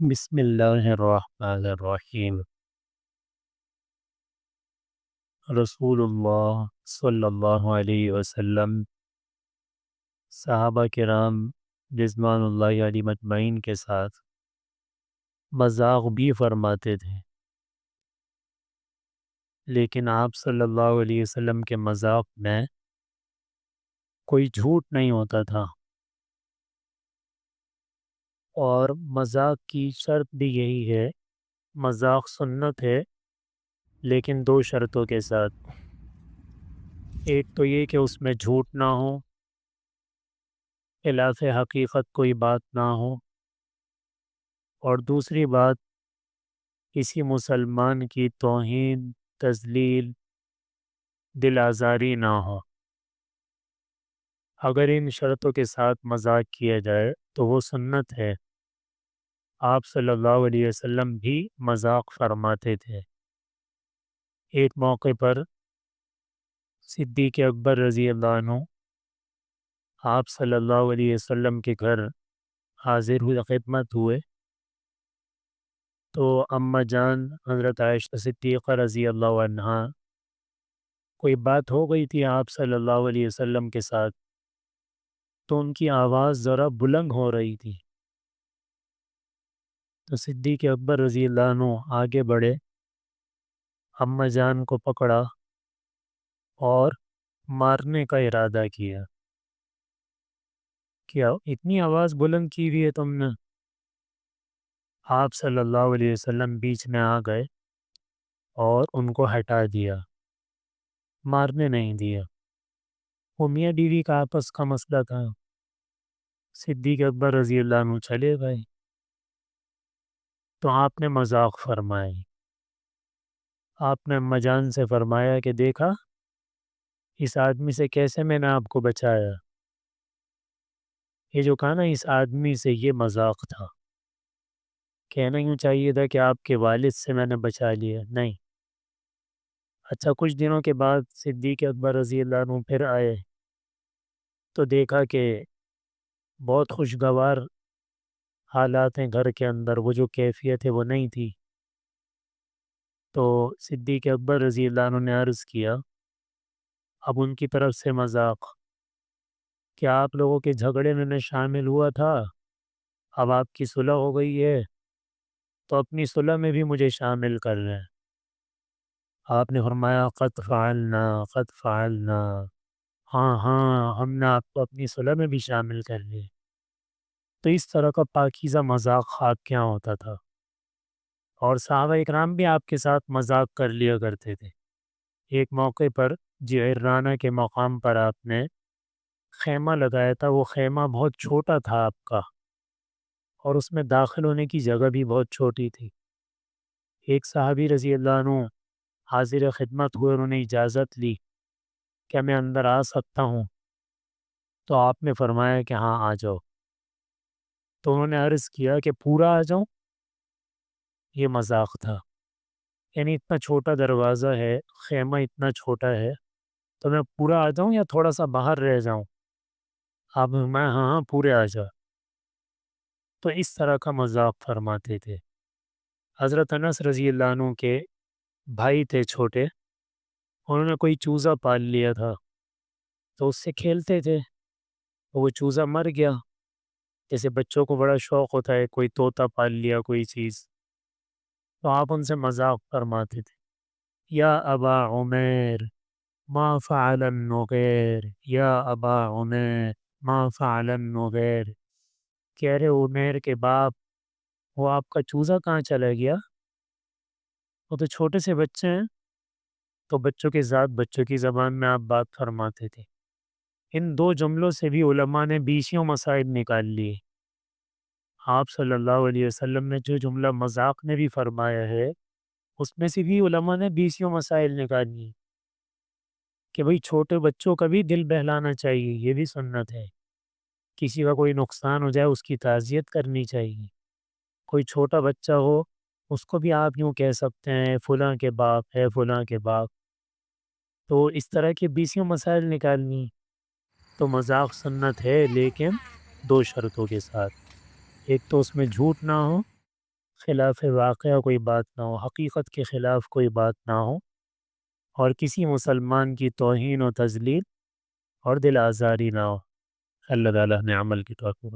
بسم اللہ الرحمن الرحیم۔ رسول اللہ صلی اللہ علیہ وسلم صحابہ کرام رضوان اللہ علیہ مجمعین کے ساتھ مذاق بھی فرماتے تھے، لیکن آپ صلی اللہ علیہ وسلم کے مذاق میں کوئی جھوٹ نہیں ہوتا تھا، اور مذاق کی شرط بھی یہی ہے، مذاق سنت ہے لیکن دو شرطوں کے ساتھ۔ ایک تو یہ کہ اس میں جھوٹ نہ ہو، خلاف حقیقت کوئی بات نہ ہو، اور دوسری بات کسی مسلمان کی توہین، تذلیل، دل آزاری نہ ہو۔ اگر ان شرطوں کے ساتھ مذاق کیا جائے تو وہ سنت ہے۔ آپ صلی اللہ علیہ وسلم بھی مذاق فرماتے تھے۔ ایک موقع پر صدیق اکبر رضی اللہ عنہ آپ صلی اللہ علیہ وسلم کے گھر حاضر ہوئے، خدمت ہوئے، تو اماں جان حضرت عائشہ صدیقہ رضی اللہ عنہا کوئی بات ہو گئی تھی آپ صلی اللہ علیہ وسلم کے ساتھ، تو ان کی آواز ذرا بلند ہو رہی تھی، تو صدیق اکبر رضی اللہ عنہ آگے بڑھے، اماں جان کو پکڑا اور مارنے کا ارادہ کیا۔ کیا اتنی آواز بلند کی ہوئی ہے تم نے؟ آپ صلی اللہ علیہ وسلم بیچ میں آ گئے اور ان کو ہٹا دیا، مارنے نہیں دیا۔ وہ میاں بیوی کا آپس کا مسئلہ تھا، صدیق اکبر رضی اللہ عنہ چلے گئے، تو آپ نے مذاق فرمائی۔ آپ نے اماں جان سے فرمایا کہ دیکھا اس آدمی سے کیسے میں نے آپ کو بچایا۔ یہ جو کہا نا اس آدمی سے، یہ مذاق تھا۔ کہنا یوں چاہیے تھا کہ آپ کے والد سے میں نے بچا لیا، نہیں۔ اچھا، کچھ دنوں کے بعد صدیق اکبر رضی اللہ عنہ پھر آئے تو دیکھا کہ بہت خوشگوار حالات ہیں گھر کے اندر، وہ جو کیفیت ہے وہ نہیں تھی۔ تو صدیق اکبر رضی اللہ عنہ نے عرض کیا، اب ان کی طرف سے مذاق، کیا آپ لوگوں کے جھگڑے میں شامل ہوا تھا؟ اب آپ کی صلح ہو گئی ہے تو اپنی صلح میں بھی مجھے شامل کر رہے ہیں۔ آپ نے فرمایا قد فعلنا قد فعلنا، ہاں ہاں ہم نے آپ کو اپنی صلح میں بھی شامل کر لیا۔ تو اس طرح کا پاکیزہ مذاق آپ کے یہاں ہوتا تھا، اور صحابہ اکرام بھی آپ کے ساتھ مذاق کر لیا کرتے تھے۔ ایک موقع پر جعرانہ کے مقام پر آپ نے خیمہ لگایا تھا، وہ خیمہ بہت چھوٹا تھا آپ کا، اور اس میں داخل ہونے کی جگہ بھی بہت چھوٹی تھی۔ ایک صحابی رضی اللہ عنہ حاضر خدمت ہوئے، انہوں نے اجازت لی، کیا میں اندر آ سکتا ہوں؟ تو آپ نے فرمایا کہ ہاں آ جاؤ۔ تو انہوں نے عرض کیا کہ پورا آ جاؤں؟ یہ مذاق تھا، یعنی اتنا چھوٹا دروازہ ہے، خیمہ اتنا چھوٹا ہے، تو میں پورا آ جاؤں یا تھوڑا سا باہر رہ جاؤں؟ آپ میں ہاں ہاں پورے آ جا۔ تو اس طرح کا مذاق فرماتے تھے۔ حضرت انس رضی اللہ عنہ کے بھائی تھے چھوٹے، انہوں نے کوئی چوزا پال لیا تھا، تو اس سے کھیلتے تھے، وہ چوزا مر گیا۔ جیسے بچوں کو بڑا شوق ہوتا ہے، کوئی طوطا پال لیا کوئی چیز، تو آپ ان سے مذاق فرماتے تھے، یا ابا عمیر ما فعل النغیر، یا ابا عمیر ما فعل النغیر، کہہ رہے عمیر کے باپ، وہ آپ کا چوزا کہاں چلا گیا؟ وہ تو چھوٹے سے بچے ہیں، تو بچوں کے ذات بچوں کی زبان میں آپ بات فرماتے تھے۔ ان دو جملوں سے بھی علماء نے بیسیوں مسائل نکال لیے۔ آپ صلی اللہ علیہ وسلم نے جو جملہ مذاق میں بھی فرمایا ہے، اس میں سے بھی علماء نے بیسیوں مسائل نکال لیے، کہ بھئی چھوٹے بچوں کا بھی دل بہلانا چاہیے، یہ بھی سنت ہے۔ کسی کا کوئی نقصان ہو جائے اس کی تعزیت کرنی چاہیے۔ کوئی چھوٹا بچہ ہو اس کو بھی آپ یوں کہہ سکتے ہیں فلاں کے باپ ہے، فلاں کے باپ۔ تو اس طرح کے بیسیوں مسائل نکالنی، تو مذاق سنت ہے لیکن دو شرطوں کے ساتھ۔ ایک تو اس میں جھوٹ نہ ہو، خلاف واقعہ کوئی بات نہ ہو، حقیقت کے خلاف کوئی بات نہ ہو، اور کسی مسلمان کی توہین و تذلیل اور دل آزاری نہ ہو۔ اللہ تعالیٰ نے عمل کی توفیق